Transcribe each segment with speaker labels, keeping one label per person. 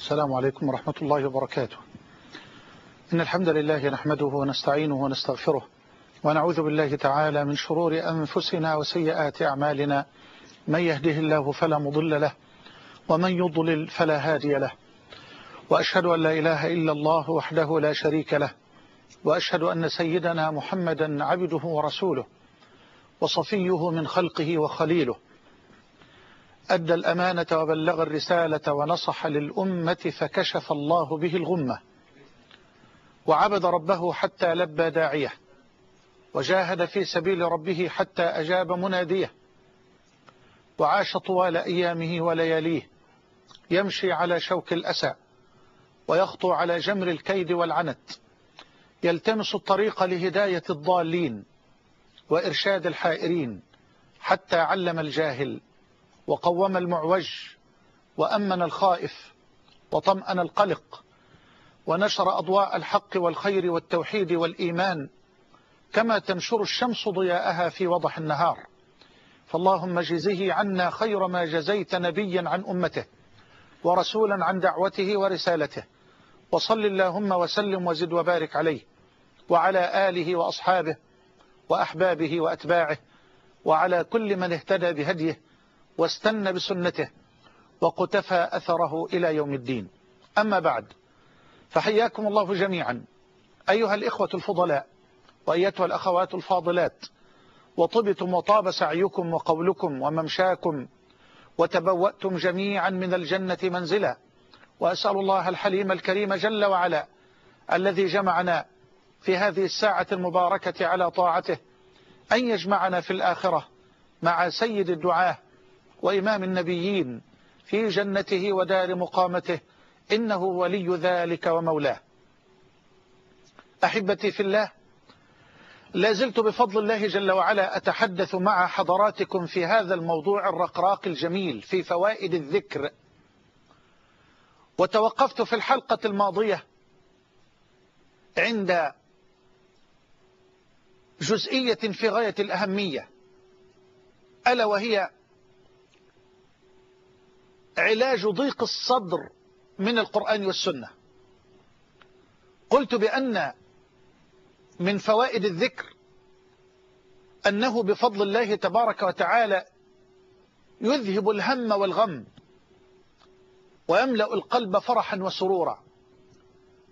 Speaker 1: السلام عليكم ورحمة الله وبركاته. إن الحمد لله نحمده ونستعينه ونستغفره ونعوذ بالله تعالى من شرور أنفسنا وسيئات أعمالنا، من يهده الله فلا مضل له ومن يضلل فلا هادي له، وأشهد أن لا إله إلا الله وحده لا شريك له، وأشهد أن سيدنا محمدا عبده ورسوله وصفيه من خلقه وخليله، أدى الأمانة وبلغ الرسالة ونصح للأمة فكشف الله به الغمة، وعبد ربه حتى لبى داعيه، وجاهد في سبيل ربه حتى أجاب مناديه، وعاش طوال أيامه ولياليه يمشي على شوك الأسى ويخطو على جمر الكيد والعنت، يلتمس الطريق لهداية الضالين وإرشاد الحائرين، حتى علم الجاهل وقوم المعوج وأمن الخائف وطمأن القلق، ونشر أضواء الحق والخير والتوحيد والإيمان كما تنشر الشمس ضياءها في وضح النهار. فاللهم جزه عنا خير ما جزيت نبيا عن أمته ورسولا عن دعوته ورسالته، وصل اللهم وسلم وزد وبارك عليه وعلى آله وأصحابه وأحبابه وأتباعه، وعلى كل من اهتدى بهديه واستنى بسنته وقتفى أثره إلى يوم الدين. أما بعد، فحياكم الله جميعا أيها الإخوة الفضلاء وأيتها الأخوات الفاضلات، وطبتم وطاب سعيكم وقولكم وممشاكم، وتبوأتم جميعا من الجنة منزلا، وأسأل الله الحليم الكريم جل وعلا الذي جمعنا في هذه الساعة المباركة على طاعته أن يجمعنا في الآخرة مع سيد الدعاة وإمام النبيين في جنته ودار مقامته، إنه ولي ذلك ومولاه. أحبتي في الله، لازلت بفضل الله جل وعلا أتحدث مع حضراتكم في هذا الموضوع الرقراق الجميل في فوائد الذكر، وتوقفت في الحلقة الماضية عند جزئية في غاية الأهمية، ألا وهي علاج ضيق الصدر من القرآن والسنة. قلت بأن من فوائد الذكر أنه بفضل الله تبارك وتعالى يذهب الهم والغم ويملأ القلب فرحا وسرورا،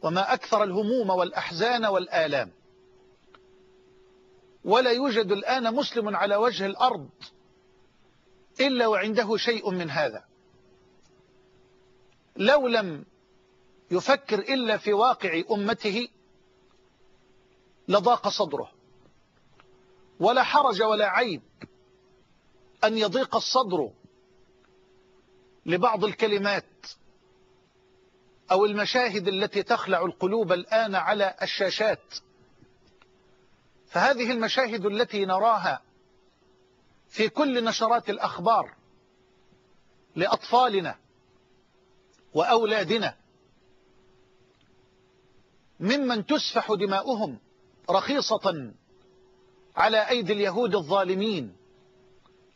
Speaker 1: وما أكثر الهموم والأحزان والآلام. ولا يوجد الآن مسلم على وجه الأرض إلا وعنده شيء من هذا، لو لم يفكر إلا في واقع أمته لضاق صدره. ولا حرج ولا عيب أن يضيق الصدر لبعض الكلمات أو المشاهد التي تخلع القلوب الآن على الشاشات. فهذه المشاهد التي نراها في كل نشرات الأخبار لأطفالنا وأولادنا ممن تسفح دماؤهم رخيصة على أيدي اليهود الظالمين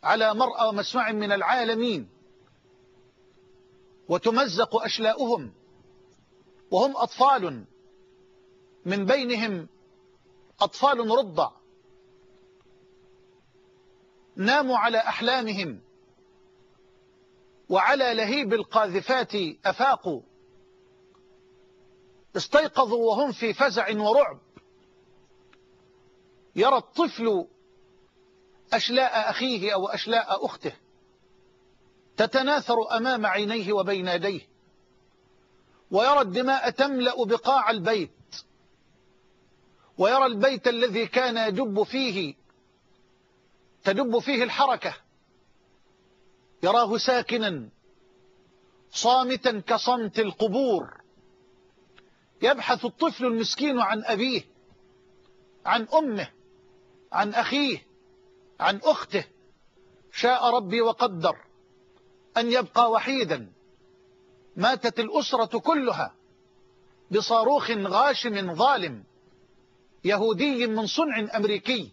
Speaker 1: على مرأى ومسمع من العالمين، وتمزق أشلاؤهم وهم أطفال، من بينهم أطفال رضع ناموا على أحلامهم وعلى لهيب القاذفات أفاقوا، استيقظوا وهم في فزع ورعب. يرى الطفل أشلاء أخيه أو أشلاء أخته تتناثر أمام عينيه وبين يديه، ويرى الدماء تملأ بقاع البيت، ويرى البيت الذي كان تدب فيه الحركة يراه ساكنا صامتا كصمت القبور. يبحث الطفل المسكين عن أبيه، عن أمه، عن أخيه، عن أخته. شاء ربي وقدر أن يبقى وحيدا. ماتت الأسرة كلها بصاروخ غاشم ظالم يهودي من صنع أمريكي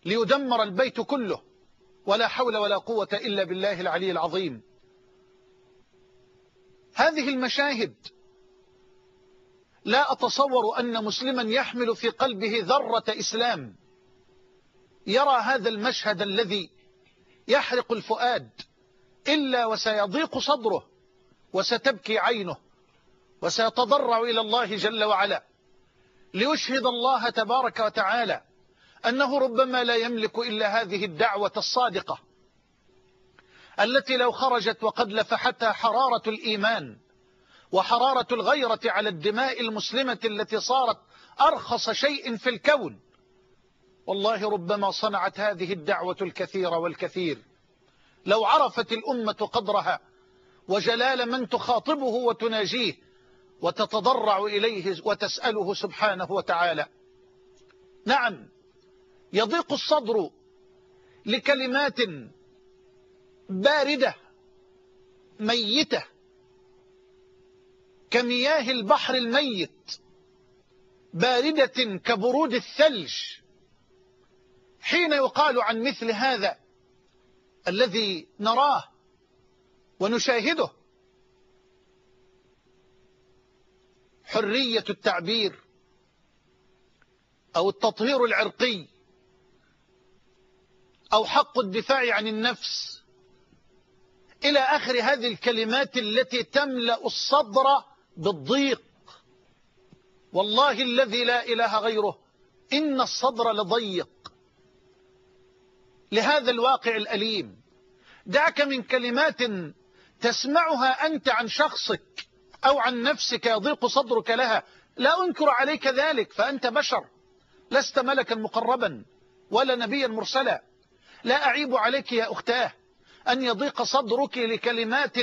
Speaker 1: ليدمر البيت كله، ولا حول ولا قوة إلا بالله العلي العظيم. هذه المشاهد لا أتصور أن مسلما يحمل في قلبه ذرة إسلام يرى هذا المشهد الذي يحرق الفؤاد إلا وسيضيق صدره وستبكي عينه وسيتضرع إلى الله جل وعلا ليشهد الله تبارك وتعالى أنه ربما لا يملك إلا هذه الدعوة الصادقة التي لو خرجت وقد لفحتها حرارة الإيمان وحرارة الغيرة على الدماء المسلمة التي صارت أرخص شيء في الكون، والله ربما صنعت هذه الدعوة الكثير والكثير لو عرفت الأمة قدرها وجلال من تخاطبه وتناجيه وتتضرع إليه وتسأله سبحانه وتعالى. نعم، يضيق الصدر لكلمات باردة ميتة كمياه البحر الميت، باردة كبرود الثلج، حين يقال عن مثل هذا الذي نراه ونشاهده حرية التعبير أو التطهير العرقي أو حق الدفاع عن النفس إلى آخر هذه الكلمات التي تملأ الصدر بالضيق. والله الذي لا إله غيره إن الصدر لضيق لهذا الواقع الأليم. دعك من كلمات تسمعها أنت عن شخصك أو عن نفسك يضيق صدرك لها، لا أنكر عليك ذلك، فأنت بشر، لست ملكا مقربا ولا نبيا مرسلا. لا أعيب عليك يا أختاه أن يضيق صدرك لكلمات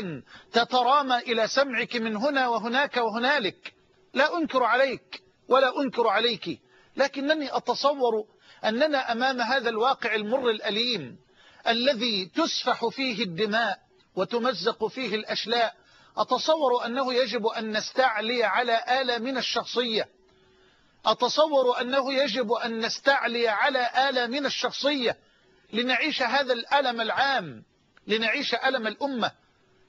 Speaker 1: تترامى إلى سمعك من هنا وهناك وهنالك، لا أنكر عليك ولا أنكر عليك، لكنني أتصور أننا أمام هذا الواقع المر الأليم الذي تسفح فيه الدماء وتمزق فيه الأشلاء، أتصور أنه يجب أن نستعلي على آلامنا الشخصية، أتصور أنه يجب أن نستعلي على آلامنا الشخصية لنعيش هذا الألم العام، لنعيش ألم الأمة،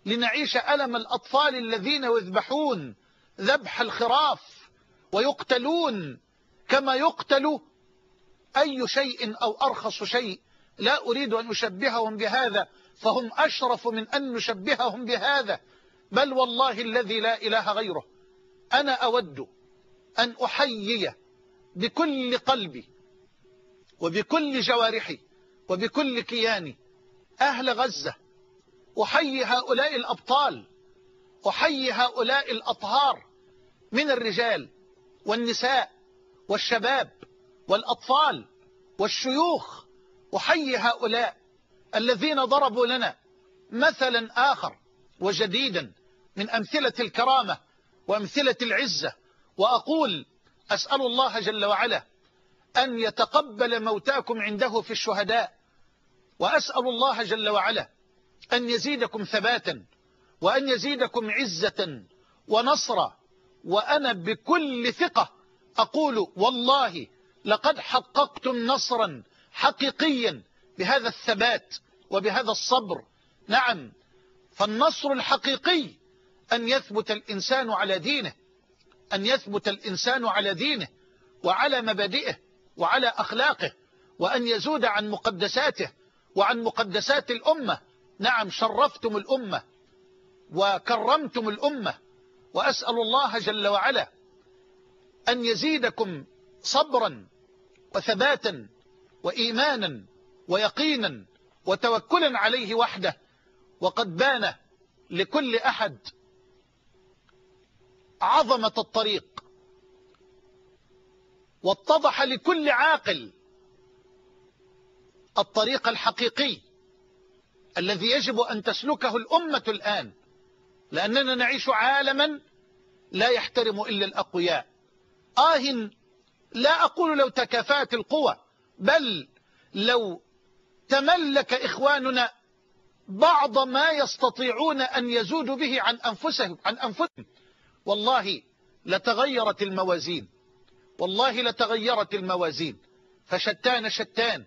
Speaker 1: لنعيش ألم الأطفال الذين يذبحون ذبح الخراف ويقتلون كما يقتل أي شيء أو أرخص شيء. لا أريد أن أشبههم بهذا، فهم أشرف من أن نشبههم بهذا، بل والله الذي لا إله غيره أنا أود أن أحيي بكل قلبي وبكل جوارحي وبكل كياني أهل غزة، أحيي هؤلاء الأبطال، أحيي هؤلاء الأطهار من الرجال والنساء والشباب والأطفال والشيوخ، أحيي هؤلاء الذين ضربوا لنا مثلا آخر وجديدا من أمثلة الكرامة وأمثلة العزة. وأقول أسأل الله جل وعلا أن يتقبل موتاكم عنده في الشهداء، وأسأل الله جل وعلا أن يزيدكم ثباتا وأن يزيدكم عزة ونصرا. وأنا بكل ثقة أقول والله لقد حققتم نصرا حقيقيا بهذا الثبات وبهذا الصبر. نعم، فالنصر الحقيقي أن يثبت الإنسان على دينه، أن يثبت الإنسان على دينه وعلى مبادئه وعلى أخلاقه، وأن يزود عن مقدساته وعن مقدسات الأمة. نعم، شرفتم الأمة وكرمتم الأمة، وأسأل الله جل وعلا أن يزيدكم صبرا وثباتا وإيمانا ويقينا وتوكلا عليه وحده. وقد بان لكل أحد عظمة الطريق، واتضح لكل عاقل الطريق الحقيقي الذي يجب أن تسلكه الأمة الآن، لأننا نعيش عالما لا يحترم إلا الأقوياء. لا أقول لو تكافأت القوى، بل لو تملك إخواننا بعض ما يستطيعون أن يزودوا به عن أنفسهم والله لتغيرت الموازين، والله لتغيرت الموازين. فشتان شتان